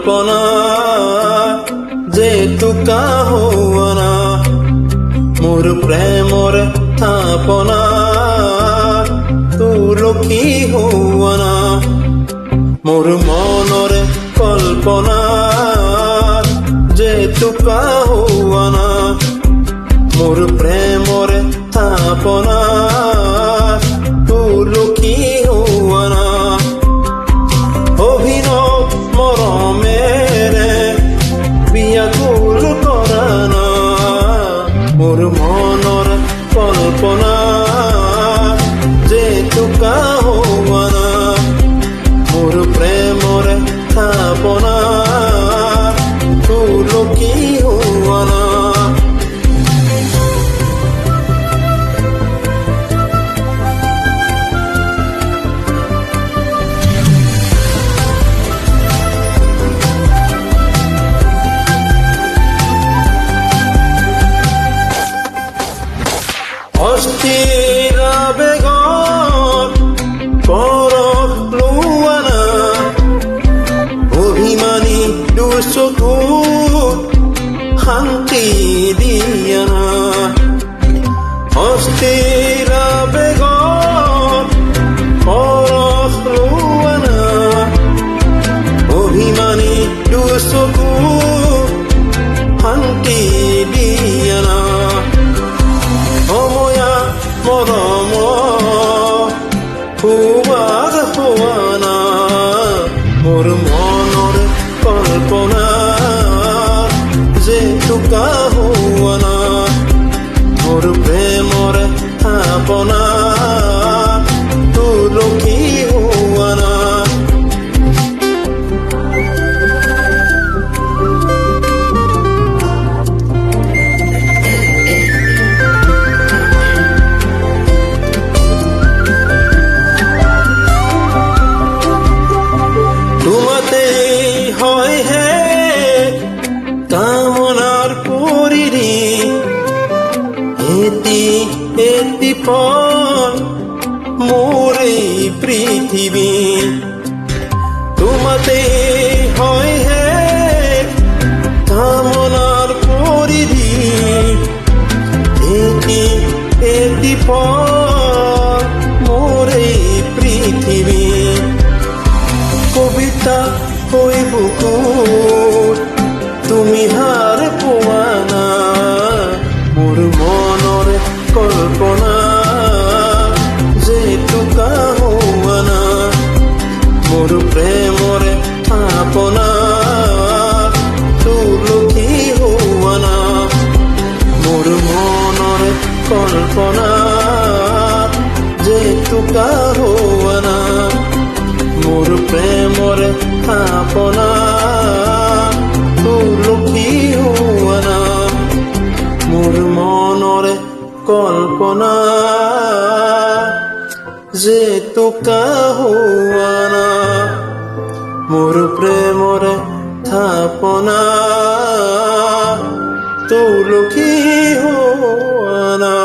কল্পনা যে টুকা হওয়ানা মোর প্রেমর থাপনা তুলসী হওয়ানা মোর মনর কল্পনা যে টুকা হওয়ানা মোর প্রেমর থাপনা তুলসী হওয়ানা অভিনব মরমেরে বিয়াকুল করানা মোর মনর কল্পনা যে টুকা হওয়ানা মোর প্রেমর থাপনা তুলসী হওয়ানা অস্থির বেগত পরশ লোৱানা অভিমানী দুচকুত শান্তি দিয়ানা অস্থিৰ বেগত পৰশ লোৱানা অভিমানী দুচকুত শান্তি দিয়ানা সময়া মৰম খুৱাগ হোৱানা মোৰ মনৰ কল্পনা যে টুকা হোৱানা মোৰ প্ৰেমৰ থাপনা তুলসী হোৱানা তোমাতে হয় হে কামনার পরিধি এটি এটি পর মোরে পৃথিবী তোমাতে হয় হে কামনার পরিধি এটি এটি পর মোরে পৃথিবী কবিতা হই বুকুত তুমি হার পোৱানা মোৰ মনৰ কল্পনা যে টুকা হোৱানা মোৰ প্ৰেমৰ থাপনা তুলসী হোৱানা মোৰ মনৰ কল্পনা যে টুকা হোৱানা মোৰ প্ৰেমৰ থাপনা তুলসী হোৱানা মোৰ মনৰ কল্পনা যে টুকা হোৱানা মোৰ প্ৰেমৰ থাপনা তুলসী হোৱানা।